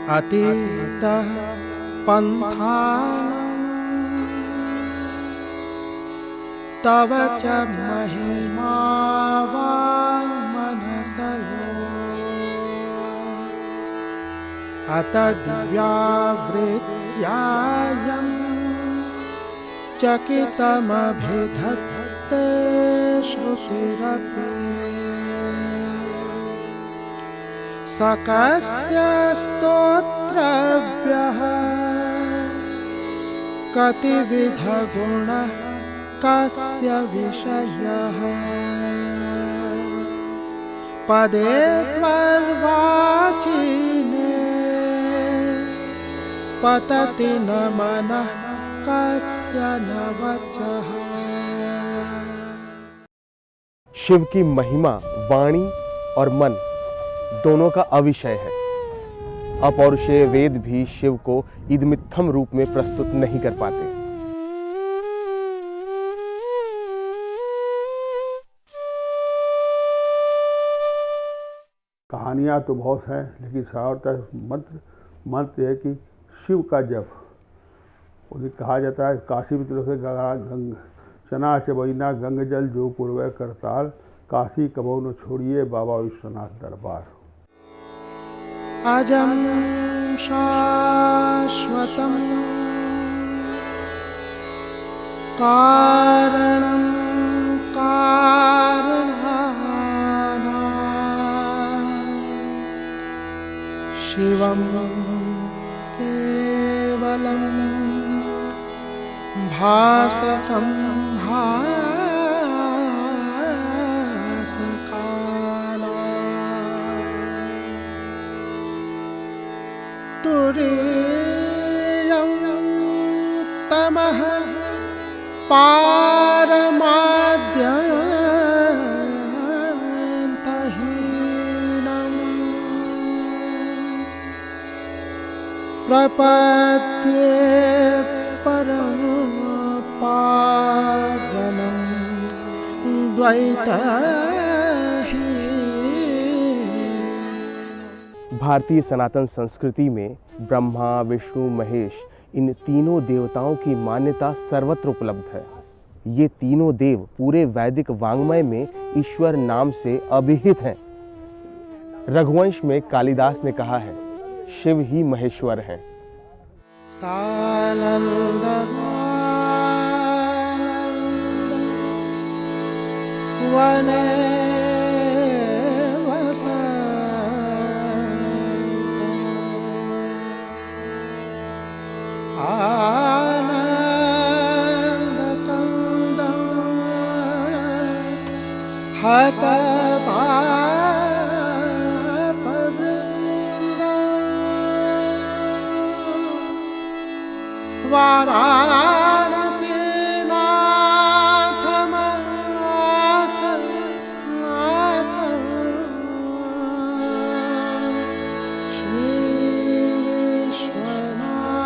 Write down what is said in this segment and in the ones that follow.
अतीतः पन्थानां तव च महिमा वाङ्मनसयो अत दिव्यावृत्यायं चकितमभिधत्ते श्रुतिरपि सकस्य स्तोत्रव्यः कतिविधगुणः कस्य विषयः पदे त्वर्वाचीने पतति न मनः कस्य न वचः। शिव की महिमा वाणी और मन दोनों का अविषय है। अपौरुषेय वेद भी शिव को इदमित्थम रूप में प्रस्तुत नहीं कर पाते। कहानियाँ तो बहुत हैं, लेकिन सारतः मंत्र है कि शिव का जप। उन्हें कहा जाता है काशी में तरफ से गंग चना चबैना गंग जल जो पूर्वय करताल काशी कबो न छोड़िए बाबा विश्वनाथ दरबार। अजं शाश्वतं कारणं कारणानां शिवं केवलं भासकं तुरीयं तमः पारमाद्यन्तहीनं प्रपद्ये परं पावनं भारतीय सनातन संस्कृति में ब्रह्मा विष्णु महेश इन तीनों देवताओं की मान्यता सर्वत्र उपलब्ध है। ये तीनों देव पूरे वैदिक वाङ्मय में ईश्वर नाम से अभिहित हैं। रघुवंश में कालिदास ने कहा है शिव ही महेश्वर हैं। आनन्दकन्दं हतपापवृन्दं वाराणसीनाथमनाथं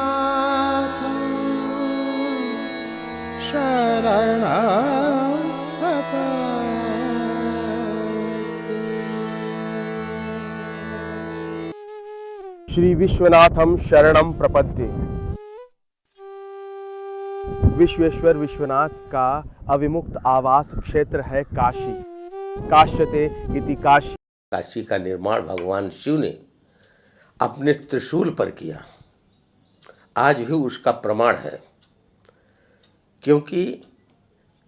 श्रीविश्वनाथं शरणं प्रपद्ये। श्री विश्वनाथम शरणम प्रपद्ये। विश्वेश्वर विश्वनाथ का अविमुक्त आवास क्षेत्र है काशी। काश्यते इति काशी। काशी का निर्माण भगवान शिव ने अपने त्रिशूल पर किया। आज भी उसका प्रमाण है, क्योंकि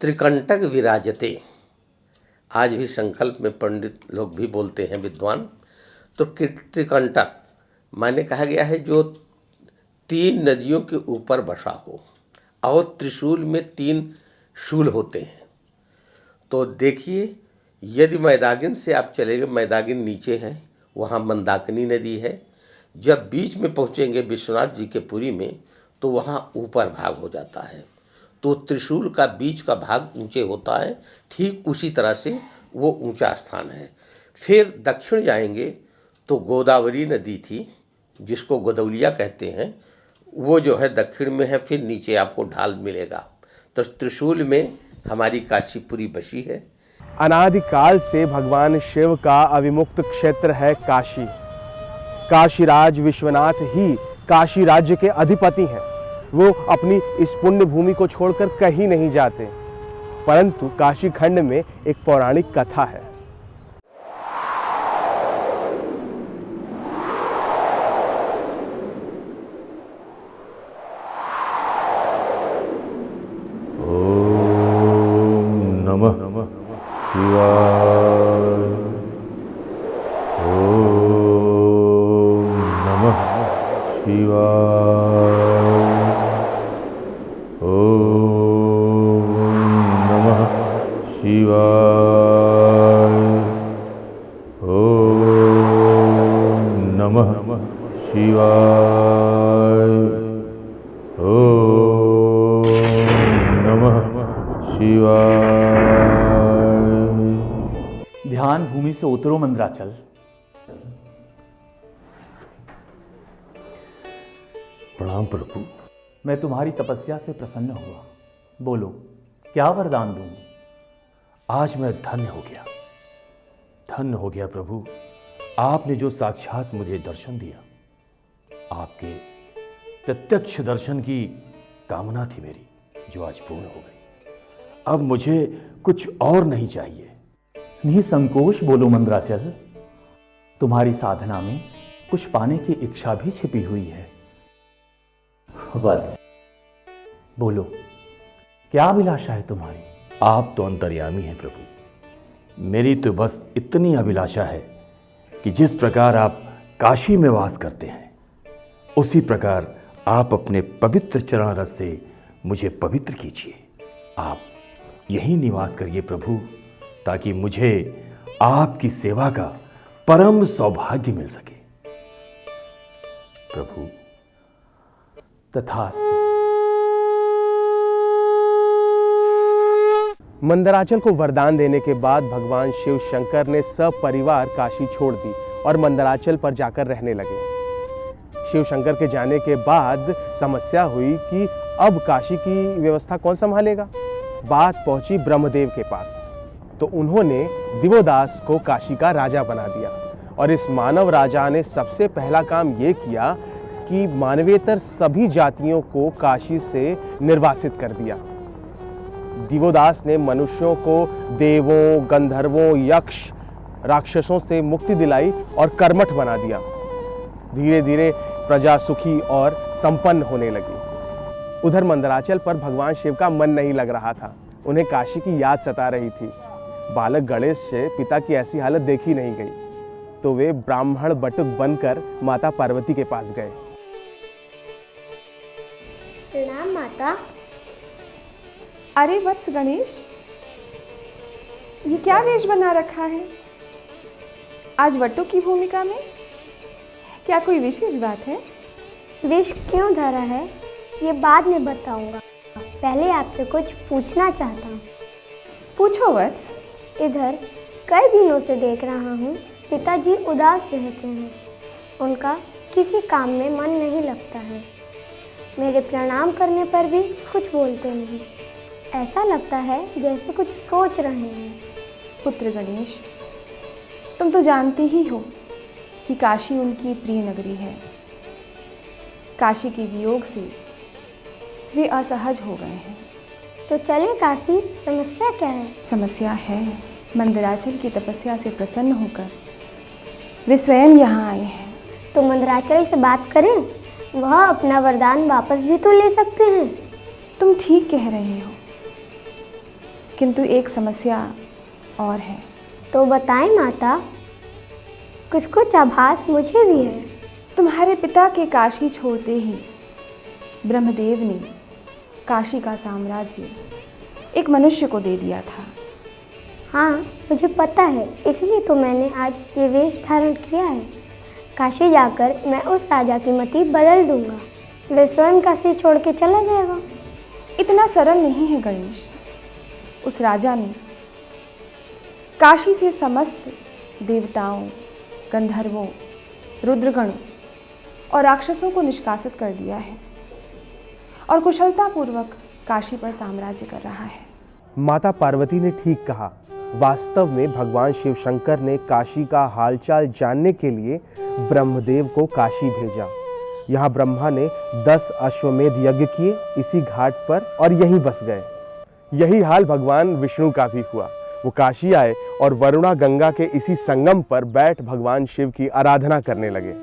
त्रिकंटक विराजते। आज भी संकल्प में पंडित लोग भी बोलते हैं, विद्वान। तो त्रिकंटक माने कहा गया है जो 3 नदियों के ऊपर बसा हो, और त्रिशूल में 3 शूल होते हैं। तो देखिए, यदि मैदागिन से आप चले गए, मैदागिन नीचे है, वहाँ मंदाकिनी नदी है। जब बीच में पहुँचेंगे विश्वनाथ जी के पुरी में, तो वहाँ ऊपर भाग हो जाता है। तो त्रिशूल का बीच का भाग ऊंचे होता है। ठीक उसी तरह से वो ऊंचा स्थान है। फिर दक्षिण जाएंगे तो गोदावरी नदी थी, जिसको गोदौलिया कहते हैं, वो जो है दक्षिण में है। फिर नीचे आपको ढाल मिलेगा। तो त्रिशूल में हमारी काशीपुरी बसी है। अनादिकाल से भगवान शिव का अविमुक्त क्षेत्र है काशी। काशीराज विश्वनाथ ही काशी राज्य के अधिपति हैं। वो अपनी इस पुण्य भूमि को छोड़कर कहीं नहीं जाते। परंतु काशी खंड में एक पौराणिक कथा है। ओम नमः शिवाय। ओम नमः शिवाय। ओम नमः शिवाय। ओम नमः शिवाय। ओम नमः शिवाय। ध्यान भूमि से उतरो मंदराचल। प्रणाम प्रभु। मैं तुम्हारी तपस्या से प्रसन्न हुआ। बोलो, क्या वरदान दूं? आज मैं धन्य हो गया, धन्य हो गया प्रभु। आपने जो साक्षात मुझे दर्शन दिया, आपके प्रत्यक्ष दर्शन की कामना थी मेरी, जो आज पूर्ण हो गई। अब मुझे कुछ और नहीं चाहिए। निसंकोच बोलो मंदराचल। तुम्हारी साधना में कुछ पाने की इच्छा भी छिपी हुई है। वत्स, बोलो, क्या अभिलाषा है तुम्हारी? आप तो अंतर्यामी हैं प्रभु। मेरी तो बस इतनी अभिलाषा है कि जिस प्रकार आप काशी में वास करते हैं, उसी प्रकार आप अपने पवित्र चरण रस से मुझे पवित्र कीजिए। आप यहीं निवास करिए प्रभु, ताकि मुझे आपकी सेवा का परम सौभाग्य मिल सके। प्रभु, तथास्तु। मंदराचल को वरदान देने के बाद भगवान शिव शंकर ने सब परिवार काशी छोड़ दी और मंदराचल पर जाकर रहने लगे। शिव शंकर के जाने के बाद समस्या हुई कि अब काशी की व्यवस्था कौन संभालेगा। बात पहुंची ब्रह्मदेव के पास, तो उन्होंने दिवोदास को काशी का राजा बना दिया। और इस मानव राजा ने सबसे पहला काम ये किया कि मानवेतर सभी जातियों को काशी से निर्वासित कर दिया। दिवोदास ने मनुष्यों को देवों, गंधर्वों, यक्ष, राक्षसों से मुक्ति दिलाई और कर्मठ बना दिया। धीरे धीरे प्रजा सुखी और संपन्न होने लगी। उधर मंदराचल पर भगवान शिव का मन नहीं लग रहा था। उन्हें काशी की याद सता रही थी। बालक गणेश से पिता की ऐसी हालत देखी नहीं गई, तो वे ब्राह्मण बटुक बनकर माता पार्वती के पास गए। प्रणाम माता। अरे वत्स गणेश, ये क्या वेश बना रखा है आज वट्टू की भूमिका में? क्या कोई विशेष बात है? वेश क्यों धरा है ये बाद में बताऊंगा। पहले आपसे कुछ पूछना चाहता हूँ। पूछो वत्स। इधर कई दिनों से देख रहा हूँ पिताजी उदास रहते हैं। उनका किसी काम में मन नहीं लगता है। मेरे प्रणाम करने पर भी कुछ बोलते नहीं। ऐसा लगता है जैसे कुछ सोच रहे हैं। पुत्र गणेश, तुम तो जानती ही हो कि काशी उनकी प्रिय नगरी है। काशी के वियोग से वे असहज हो गए हैं। तो चले काशी, समस्या क्या है? समस्या है, मंदराचल की तपस्या से प्रसन्न होकर वे स्वयं यहाँ आए हैं। तो मंदराचल से बात करें, वह अपना वरदान वापस भी तो ले सकते हैं। तुम ठीक कह रहे हो, किंतु एक समस्या और है। तो बताएं माता, कुछ कुछ आभास मुझे भी है। तुम्हारे पिता के काशी छोड़ते ही ब्रह्मदेव ने काशी का साम्राज्य एक मनुष्य को दे दिया था। हाँ, मुझे पता है, इसलिए तो मैंने आज ये वेश धारण किया है। काशी जाकर मैं उस राजा की मति बदल दूंगा। वे स्वयं काशी छोड़ के चला जाएगा। इतना सरल नहीं है गणेश। उस राजा ने काशी से समस्त देवताओं, गंधर्वों, रुद्रगणों और राक्षसों को निष्कासित कर दिया है और कुशलतापूर्वक काशी पर साम्राज्य कर रहा है। माता पार्वती ने ठीक कहा। वास्तव में भगवान शिव शंकर ने काशी का हालचाल जानने के लिए ब्रह्मदेव को काशी भेजा। यहाँ ब्रह्मा ने 10 अश्वमेध यज्ञ किए इसी घाट पर और यहीं बस गए। यही हाल भगवान विष्णु का भी हुआ। वो काशी आए और वरुणा गंगा के इसी संगम पर बैठ भगवान शिव की आराधना करने लगे।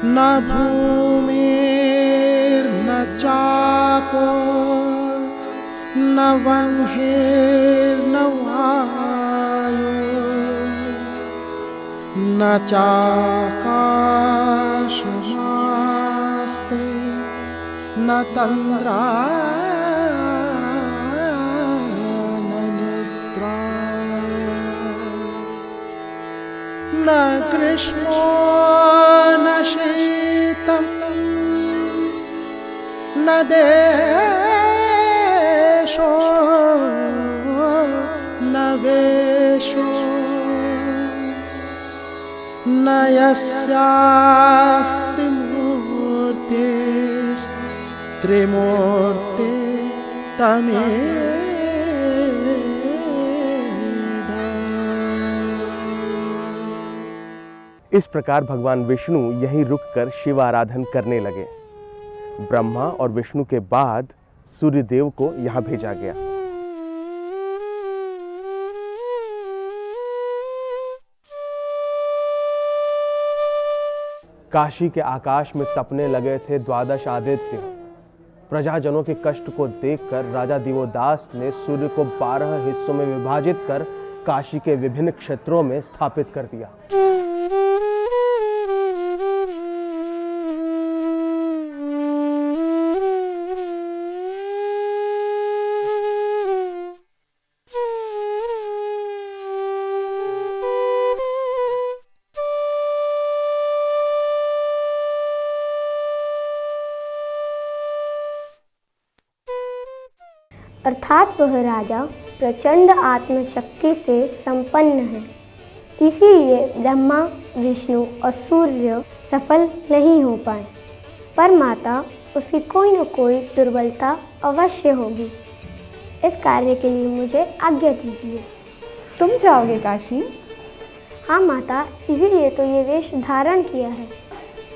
न भूमिर्न चापो न वह्निर्न वायु न चाकाशमास्ते न तन्द्रा न निद्रा न ग्रीष्मो न शीतं न देशो न वेशो न यस्यास्ति मूर्तिस्त्रिमूर्ते तमेव। इस प्रकार भगवान विष्णु यहीं रुककर शिव आराधन करने लगे। ब्रह्मा और विष्णु के बाद सूर्यदेव को यहाँ भेजा गया। काशी के आकाश में तपने लगे थे 12 आदित्य। प्रजाजनों के कष्ट को देखकर राजा दिवोदास ने सूर्य को 12 हिस्सों में विभाजित कर काशी के विभिन्न क्षेत्रों में स्थापित कर दिया। अर्थात वह राजा प्रचंड आत्मशक्ति से संपन्न है। इसीलिए ब्रह्मा, विष्णु और सूर्य सफल नहीं हो पाए। पर माता उसकी कोई न कोई दुर्बलता अवश्य होगी। इस कार्य के लिए मुझे आज्ञा दीजिए। तुम जाओगे काशी? हाँ माता, इसीलिए तो ये वेश धारण किया है।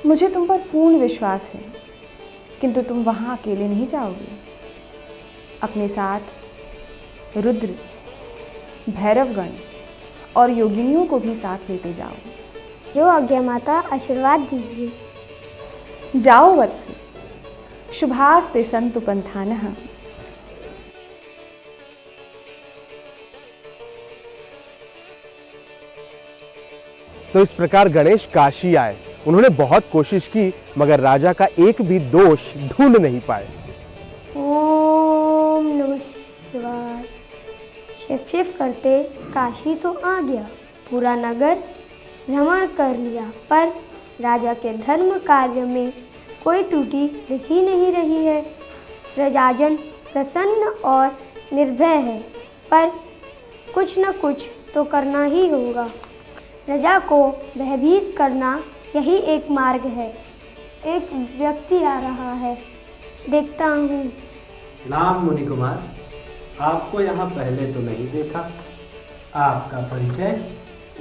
मुझे तुम पर पूर्ण विश्वास है, किंतु तुम वहाँ अकेले नहीं जाओगे। अपने साथ रुद्र, भैरवगण और योगिनियों को भी साथ लेते जाओ। जो आज्ञा माता, आशीर्वाद दीजिए। जाओ वत्स, शुभास्ते संतु पंथानः। तो इस प्रकार गणेश काशी आए। उन्होंने बहुत कोशिश की मगर राजा का एक भी दोष ढूंढ नहीं पाए। ओम नमः शिवाय। शिव करते काशी तो आ गया, पूरा नगर भ्रमण कर लिया, पर राजा के धर्म कार्य में कोई त्रुटि दिख ही नहीं रही है। प्रजाजन प्रसन्न और निर्भय है, पर कुछ न कुछ तो करना ही होगा। प्रजा को भयभीत करना यही एक मार्ग है। एक व्यक्ति आ रहा है, देखता हूँ। नाम मुनि कुमार, आपको यहाँ पहले तो नहीं देखा। आपका परिचय?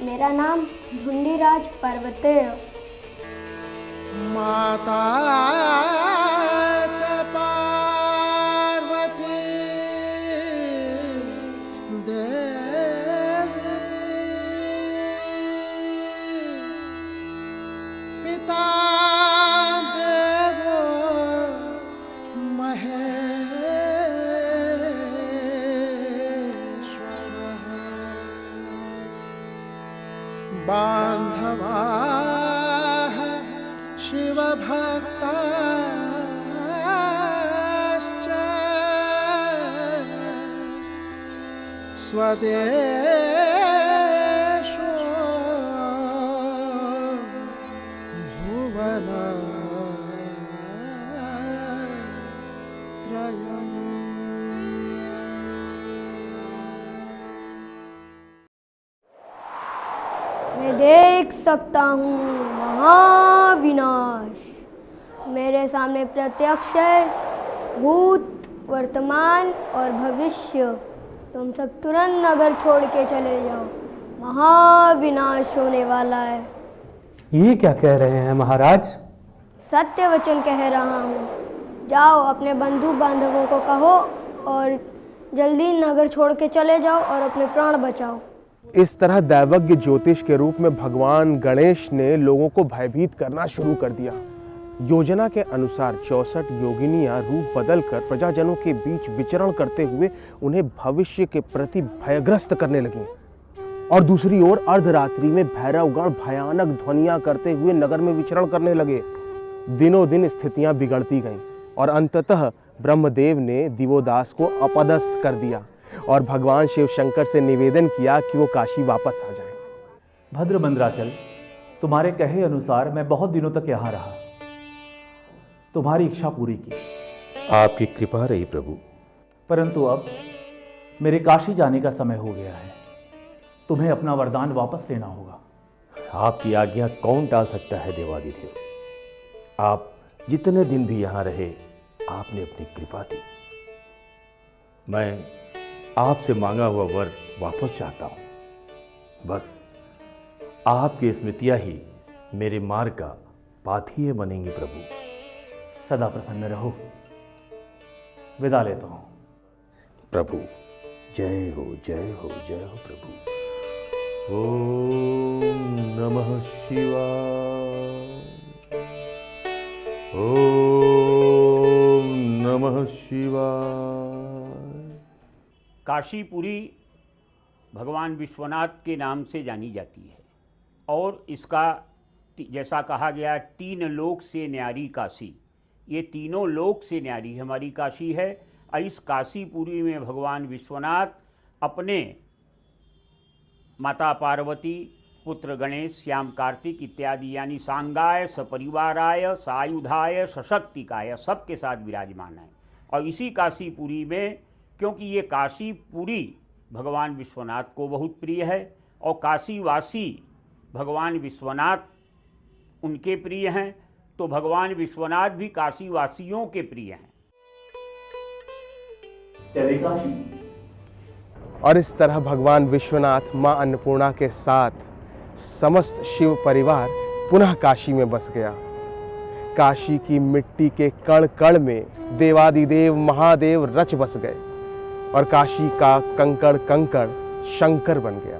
मेरा नाम ढूंढीराज पर्वतेय। माता च पार्वती देवी, पिता देवो महेश्वरः, बान्धवाः शिवभक्ताश्च, स्वदेशो भुवनत्रयम्। मैं देख सकता हूँ महाविनाश। मेरे सामने प्रत्यक्ष है, भूत, वर्तमान और भविष्य। तुम सब तुरंत नगर छोड़ के चले जाओ, महाविनाश होने वाला है। ये क्या कह रहे हैं महाराज? सत्य वचन कह रहा हूँ। जाओ अपने बंधु बांधवों को कहो और जल्दी नगर छोड़ के चले जाओ और अपने प्राण बचाओ। इस तरह दैवज्ञ ज्योतिष के रूप में भगवान गणेश ने लोगों को भयभीत करना शुरू कर दिया। योजना के अनुसार 64 योगिनियां रूप बदलकर प्रजाजनों के बीच विचरण करते हुए उन्हें भविष्य के प्रति भयग्रस्त करने लगीं। और दूसरी ओर अर्धरात्रि में भैरवगण भयानक ध्वनियां करते हुए नगर में विचरण करने लगे। दिनों दिन स्थितियां बिगड़ती गईं और अंततः ब्रह्मदेव ने दिवोदास को अपदस्थ कर दिया और भगवान शिव शंकर से निवेदन किया कि वो काशी वापस आ जाएं। भद्र मंदराचल, तुम्हारे कहे अनुसार मैं बहुत दिनों तक यहाँ रहा, तुम्हारी इच्छा पूरी की। आपकी कृपा रही प्रभु। परंतु अब मेरे काशी जाने का समय हो गया है। तुम्हें अपना वरदान वापस लेना होगा। आपकी आज्ञा कौन टाल सकता है देवादिदेव। आप जितने दिन भी यहाँ रहे, आपने अपनी कृपा दी। मैं आपसे मांगा हुआ वर वापस चाहता हूँ। बस आपकी स्मृतियाँ ही मेरे मार्ग का पाथेय बनेंगे प्रभु। सदा प्रसन्न रहो। विदा लेता हूँ। प्रभु जय हो जय हो जय हो प्रभु। ओम नमः शिवाय। ओम नमः शिवाय। काशीपुरी भगवान विश्वनाथ के नाम से जानी जाती है और इसका जैसा कहा गया 3 लोक से न्यारी काशी, ये तीनों लोक से न्यारी हमारी काशी है। और इस काशीपुरी में भगवान विश्वनाथ अपने माता पार्वती, पुत्र गणेश, श्याम कार्तिक इत्यादि यानी सांगाय, सपरिवाराय, सायुधाय, सशक्तिकाय सबके साथ विराजमान है। और इसी काशीपुरी में, क्योंकि ये काशीपुरी भगवान विश्वनाथ को बहुत प्रिय है और काशीवासी भगवान विश्वनाथ उनके प्रिय हैं, तो भगवान विश्वनाथ भी काशीवासियों के प्रिय हैं। चले काशी। और इस तरह भगवान विश्वनाथ मां अन्नपूर्णा के साथ समस्त शिव परिवार पुनः काशी में बस गया। काशी की मिट्टी के कण कण में देवादिदेव महादेव रच बस गए और काशी का कंकड़ कंकड़ शंकर बन गया।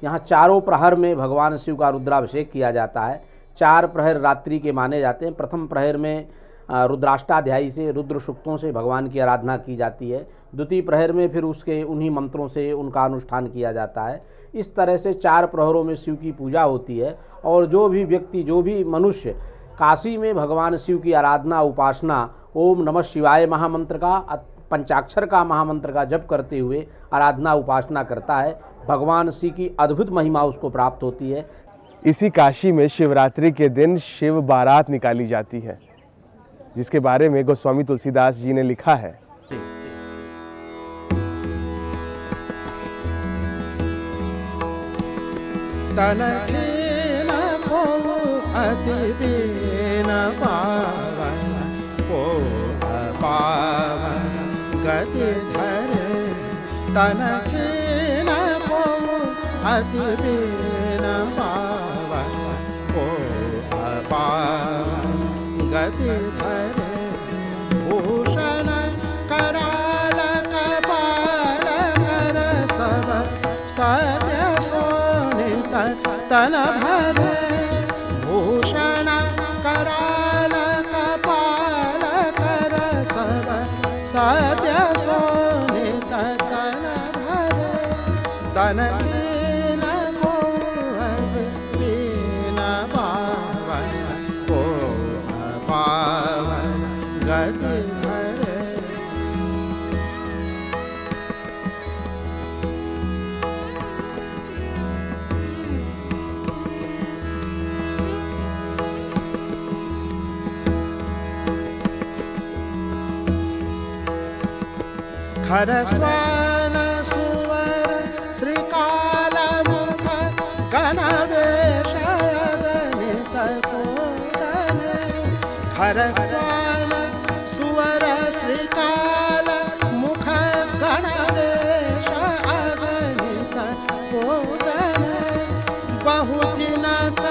यहाँ चारों प्रहर में भगवान शिव का रुद्राभिषेक किया जाता है। 4 प्रहर रात्रि के माने जाते हैं। प्रथम प्रहर में रुद्राष्टाध्यायी से, रुद्र सूक्तों से भगवान की आराधना की जाती है। द्वितीय प्रहर में फिर उसके उन्हीं मंत्रों से उनका अनुष्ठान किया जाता है। इस तरह से 4 प्रहरों में शिव की पूजा होती है। और जो भी व्यक्ति, जो भी मनुष्य काशी में भगवान शिव की आराधना, उपासना, ओम नमः शिवाय महामंत्र का, पंचाक्षर का महामंत्र का जप करते हुए आराधना उपासना करता है, भगवान शिव की अद्भुत महिमा उसको प्राप्त होती है। इसी काशी में शिवरात्रि के दिन शिव बारात निकाली जाती है, जिसके बारे में गोस्वामी तुलसीदास जी ने लिखा है। तनखेन को अति बीन पावन को अपावन गति धरे। तनखेन को अति बीन पावन को अपावन गति धरे। भूषण कराल कपाल कर सब सत्य सोनित तन भरे। भूषण कराल कपाल कर सब सत्य सोनित तन भरे। तन हीन को बीन पावन को अपावन गति धरे। खरस्वान सुवर श्रीकाल मुख गणवेश गणित पूतन। खरस्वान सुवर श्रीकाल मुख गणवेश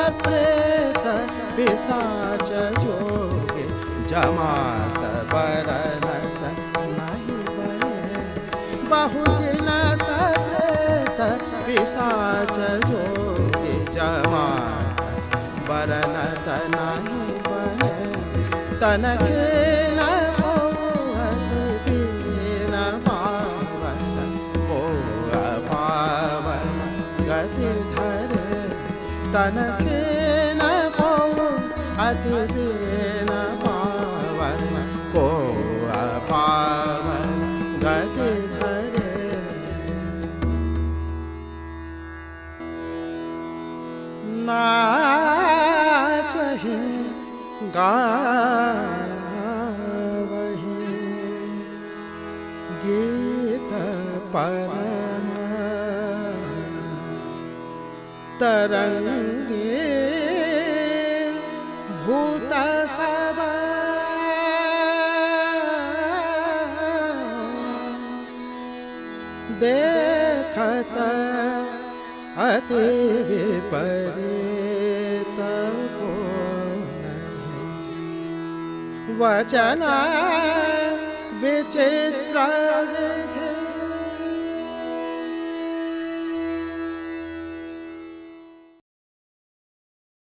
सप्रेत पिशाच जोगे जमात बरनत नहीं बने बहुजन सप्रेत पिशाच जोगे जमात बरनत नहीं बने तनके न होवत बिन पावन को पावन गति धरे तनके न को अति बिन पावन को पावन गति धरे नाचहि गावहि गीत परम तरंगे भूत सब देखत अति विपरीत को वचन विचित्र